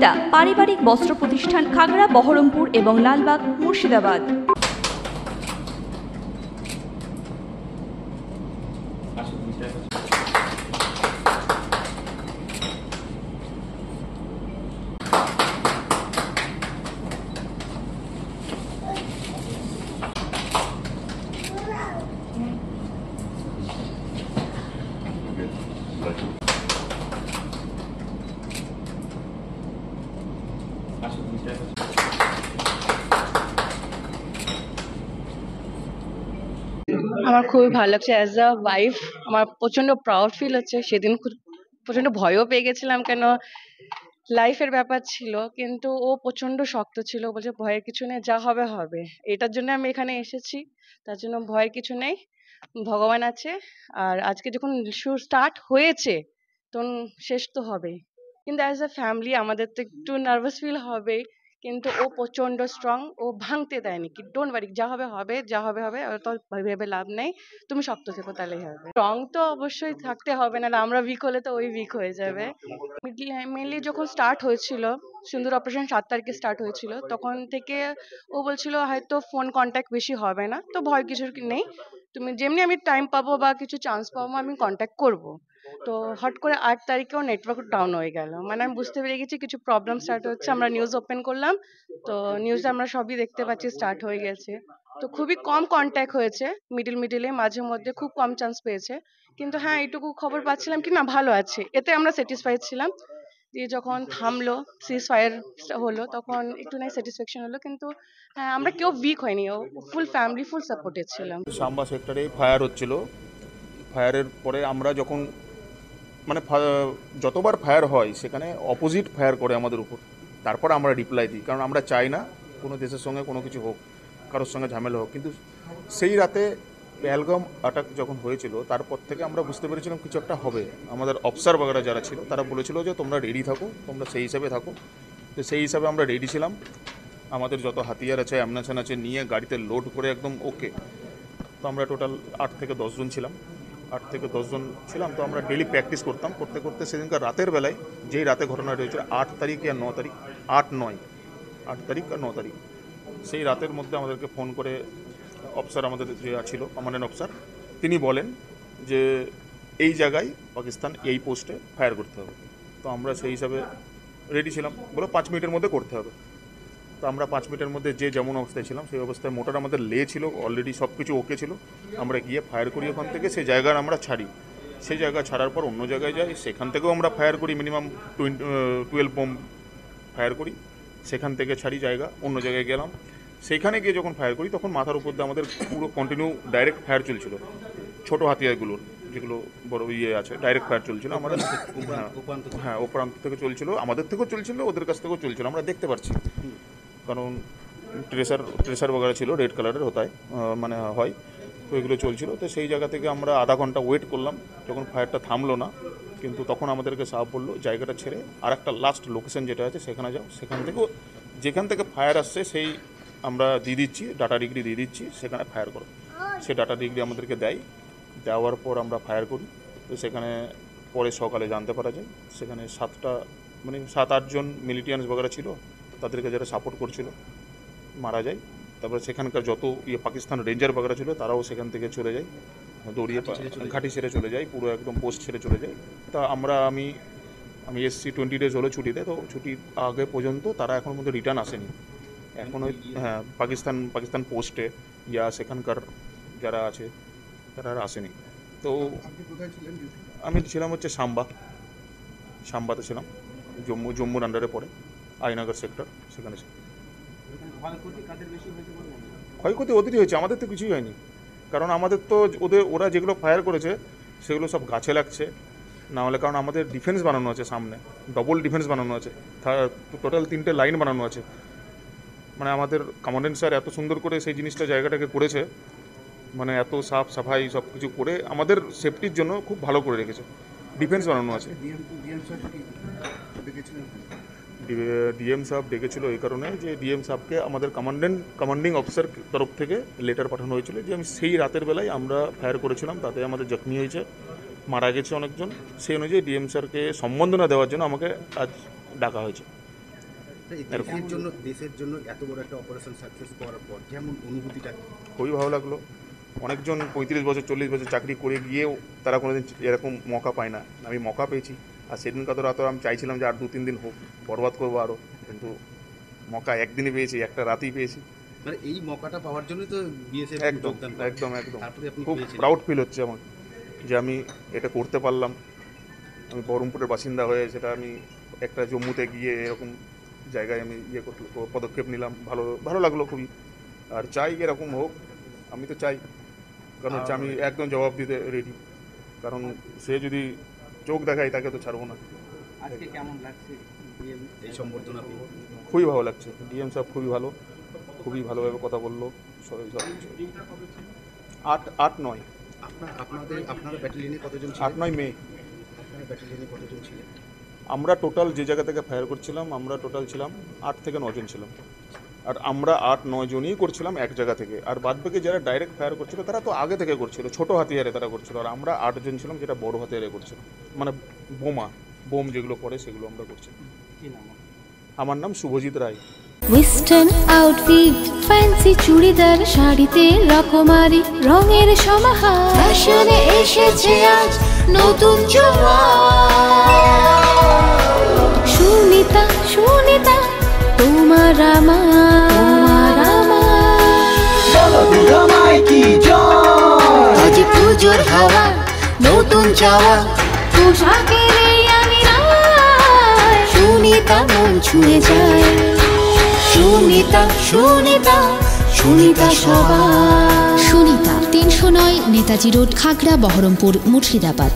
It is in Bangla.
বিদ্যা পারিবারিক বস্ত্র প্রতিষ্ঠান, খাগড়া, বহরমপুর এবং লালবাগ, মুর্শিদাবাদ। আমার খুবই ভালো লাগছে অ্যাজ আ ওয়াইফ। আমার প্রচন্ড প্রাউড ফিল হচ্ছে। সেদিন প্রচন্ড ভয়ও পেয়ে গেছিলাম, কেন লাইফের ব্যাপার ছিল, কিন্তু ও প্রচন্ড শক্ত ছিল, বলছে ভয়ের কিছু নেই, যা হবে হবে। এটার জন্য আমি এখানে এসেছি, তার জন্য ভয়ের কিছু নেই, ভগবান আছে। আর আজকে যখন স্টার্ট হয়েছে তখন শেষ তো হবে, কিন্তু অ্যাজ আ ফ্যামিলি আমাদের তো একটু নার্ভাস ফিল হবে, কিন্তু ও প্রচন্ড স্ট্রং, ও ভাঙতে দেয়নি। কি ডোন্ট ওয়ারি, যা হবে হবে, যা হবে হবে, তো ভেবে লাভ নেই, তুমি শক্ত থেকো, তাহলেই হবে। স্ট্রং তো অবশ্যই থাকতে হবে, না আমরা উইক হলে তো ওই উইক হয়ে যাবে। মেনলি যখন স্টার্ট হয়েছিল, সিন্দুর অপারেশন 7 তারিখে স্টার্ট হয়েছিল, তখন থেকে ও বলছিল হয়তো ফোন কন্ট্যাক্ট বেশি হবে না, তো ভয় কিছু নেই, তুমি যেমনি আমি টাইম পাবো বা কিছু চান্স পাবো আমি কন্ট্যাক্ট করব। তো হট করে 8 তারিখেও নেটওয়ার্ক ডাউন হয়ে গেল, মানে আমি বুঝতে পেরে গেছি কিছু প্রবলেম স্টার্ট হচ্ছে। আমরা নিউজ ওপেন করলাম, তো নিউজে আমরা সবই দেখতে পাচ্ছি স্টার্ট হয়ে গেছে। তো খুবই কম কন্ট্যাক্ট হয়েছে, মিডিলে মাঝে মধ্যে খুব কম চান্স পেয়েছে, কিন্তু হ্যাঁ এইটুকু খবর পাচ্ছিলাম কি না ভালো আছে, এতে আমরা স্যাটিসফাইড ছিলাম। দিয়ে যখন থামলো, সিজ ফায়ার হলো, তখন একটু নাই স্যাটিসফ্যাকশন হলো, কিন্তু হ্যাঁ আমরা কেউ উইক হয়নি, ও ফুল ফ্যামিলি ফুল সাপোর্টেড ছিলাম। সাম্বা সেক্টরে ফায়ার হচ্ছিল। ফায়ারের পরে আমরা যখন মানে যতবার ফায়ার হয় সেখানে অপোজিট ফায়ার করে আমাদের উপর, তারপর আমরা রিপ্লাই দিই, কারণ আমরা চাই না কোনো দেশের সঙ্গে কোনো কিছু হোক, কারোর সঙ্গে ঝামেলা হোক। কিন্তু সেই রাতে পেহেলগাম অ্যাটাক যখন হয়েছিল, তারপর থেকে আমরা বুঝতে পেরেছিলাম কিছু একটা হবে। আমাদের অফিসার বাগেরা যারা ছিল তারা বলেছিল যে তোমরা রেডি থাকো, তোমরা সেই হিসাবে থাকো। তো সেই হিসাবে আমরা রেডি ছিলাম, আমাদের যত হাতিয়ার আছে, অ্যামুনেশন আছে নিয়ে গাড়িতে লোড করে একদম ওকে। তো আমরা টোটাল 8 থেকে 10 জন ছিলাম। 8 থেকে 10 জন ছিলাম, তো আমরা ডেলি প্র্যাকটিস করতাম। করতে করতে সেদিনকার রাতের বেলায়, যেই রাতে ঘটনাটা হয়েছিল 8 তারিখ আর 9 তারিখ, 8 তারিখ আর 9 তারিখ, সেই রাতের মধ্যে আমাদেরকে ফোন করে অফিসার, আমাদের যে ছিল কমান্ডেন্ট অফিসার, তিনি বলেন যে এই জায়গায় পাকিস্তান এই পোস্টে ফায়ার করতে হবে। তো আমরা সেই হিসাবে রেডি ছিলাম, বলো 5 মিনিটের মধ্যে করতে হবে। তো আমরা 5 মিনিটের মধ্যে যে যেমন অবস্থায় ছিলাম সেই অবস্থায়, মোটর আমাদের ছিল অলরেডি, সব কিছু ওকে ছিল। আমরা গিয়ে ফায়ার করি ওখান থেকে, সেই জায়গার আমরা ছাড়ি। সেই জায়গা ছাড়ার পর অন্য জায়গায় যাই, সেখান থেকেও আমরা ফায়ার করি, মিনিমাম 12 বোম ফায়ার করি। সেখান থেকে ছাড়ি জায়গা, অন্য জায়গায় গেলাম। সেইখানে গিয়ে যখন ফায়ার করি তখন মাথার উপর দিয়ে আমাদের পুরো কন্টিনিউ ডাইরেক্ট ফায়ার চলছিল। ছোটো হাতিয়ারগুলোর যেগুলো বড় আছে, ডাইরেক্ট ফায়ার চলছিল আমাদের। হ্যাঁ, ও প্রান্ত থেকে চলছিল, আমাদের থেকেও চলছিল, ওদের কাছ থেকেও চলছিল, আমরা দেখতে পাচ্ছি। কারণ ট্রেসার বগেরা ছিল, রেড কালারের মানে হয়, তো এগুলো চলছিল। তো সেই জায়গা থেকে আমরা আধা ঘন্টা ওয়েট করলাম, যখন ফায়ারটা থামলো না, কিন্তু তখন আমাদেরকে সাহেব বললো জায়গাটা ছেড়ে আর একটা লাস্ট লোকেশন যেটা আছে সেখানে যাও। সেখান থেকেও যেখান থেকে ফায়ার আসছে সেই আমরা দিয়ে দিচ্ছি, ডাটা ডিগ্রি দিয়ে দিচ্ছি, সেখানে ফায়ার করো। সে ডাটা ডিগ্রি আমাদেরকে দেওয়ার পর আমরা ফায়ার করি। তো সেখানে পরে সকালে জানতে পারা যায় সেখানে 7-8 জন মিলিটিয়ান্স বগেরা ছিল, তাদেরকে যারা সাপোর্ট করছিল মারা যায়। তারপরে সেখানকার যত পাকিস্তান রেঞ্জার বগেরা ছিল তারাও সেখান থেকে চলে যায়, দৌড়িয়ে ঘাঁটি ছেড়ে চলে যায়, পুরো একদম পোস্ট ছেড়ে চলে যায়। তা আমি এসছি 20 ডেজ হলো ছুটিতে, তো ছুটির আগে পর্যন্ত তারা এখন মধ্যে রিটার্ন আসেনি এখনও। হ্যাঁ, পাকিস্তান পোস্টে ইয়া সেখানকার যারা আছে তারা আর আসেনি। তো আমি ছিলাম হচ্ছে সাম্বাতে ছিলাম, জম্মুর আন্ডারে পড়ে, আইনগর সেক্টর, সেখানে ছিল। ক্ষয়ক্ষতি ওদেরই হয়েছে, আমাদের তো কিছুই হয়নি, কারণ আমাদের তো ওরা যেগুলো ফায়ার করেছে সেগুলো সব গাছে লাগছে না হলে, কারণ আমাদের ডিফেন্স বানানো আছে সামনে, ডবল ডিফেন্স বানানো আছে, টোটাল 3টে লাইন বানানো আছে। মানে আমাদের কমান্ডেন্ট স্যার এত সুন্দর করে সেই জিনিসটা জায়গাটাকে করেছে, মানে এত সাফ সাফাই সব কিছু করে আমাদের সেফটির জন্য খুব ভালো করে রেখেছে, ডিফেন্স বানানো আছে। ডিএম সাহেব ডেকেছিল এই কারণে যে ডিএম সাহেবকে আমাদের কমান্ডিং অফিসার তরফ থেকে লেটার পাঠানো হয়েছিল যে আমি সেই রাতের বেলায় আমরা ফায়ার করেছিলাম, তাতে আমাদের জখমি হয়েছে, মারা গেছে অনেকজন। সেই অনুযায়ী ডিএম স্যারকে সম্বর্ধনা দেওয়ার জন্য আমাকে আজ ডাকা হয়েছে। দেশের জন্য এত বড় একটা অপারেশন সাকসেস করার পর কেমন অনুভূতিটা? খুবই ভালো লাগলো। অনেকজন 35 বছর 40 বছর চাকরি করে গিয়েও তারা কোনোদিন এরকম মৌকা পায় না, আমি মৌকা পেয়েছি। আর সেদিনকার তো রাতে আমি চাইছিলাম যে আর 2-3 দিন হোক, বরবাদ করবো আরও, কিন্তু মৌকা একদিনই পেয়েছি, একটা রাতেই পেয়েছি। মানে এই মৌকাটা পাওয়ার জন্যই তো বিএসএফ একদম যোগদান করেন। একদম একদম তারপরে আপনি খুব পেয়েছিলেন। প্রাউড ফিল হচ্ছে আমার যে আমি এটা করতে পারলাম। আমি বহরমপুরের বাসিন্দা হয়ে সেটা আমি একটা জম্মুতে গিয়ে এরকম জায়গায় আমি পদক্ষেপ নিলাম, ভালো ভালো লাগলো খুবই। আর চাই এরকম হোক, আমি তো চাই, কারণ হচ্ছে আমি একদম জবাব দিতে রেডি, কারণ সে যদি চোখ দেখায় তাকে তো ছাড়বো না। আজকে কেমন লাগছে এই সম্বর্ধনা পেয়ে? খুবই ভালো লাগছে, ডিএম সাহেব খুবই ভালো, খুবই ভালোভাবে কথা বললো। সবাই সব 8-9 আপনারা ব্যাটালিয়নে কতজন ছিলেন? 8-9 মে আপনারা ব্যাটালিয়নে কতজন ছিলেন? আমরা টোটাল যে জায়গা থেকে ফায়ার করছিলাম আমরা টোটাল ছিলাম 8 থেকে 9 জন ছিলাম। আর আমরা 8-9 জনই করছিলাম এক জায়গা থেকে, আর বাদবাকি যারা ডাইরেক্ট ফায়ার করছিল তারা তো আগে থেকে করছিল, ছোটো হাতিয়ারে তারা করছিল। আর আমরা 8 জন ছিলাম যেটা বড় হাতিয়ারে করছিলাম, মানে বোম যেগুলো পড়ে সেগুলো আমরা করছিলাম। আমার নাম শুভজিৎ রায়। ওয়েস্টার্ন আউটফিট ফ্যান্সি চুড়িদার শাড়িতে রকমারি রঙের সমাহার ফ্যাশনে এসেছে আজ নতুন সুনিতা সুনিতা তোমার আমার আজ পুজোর হাওয়া নতুন চাওয়া পোশাকের এই আঙিনায় সুনিতা মন ছুঁয়ে যায়। সুনিতা সুনিতা সুনিতা সবার। সুনিতা 309 নেতাজি রোড, খাগড়া, বহরমপুর, মুর্শিদাবাদ।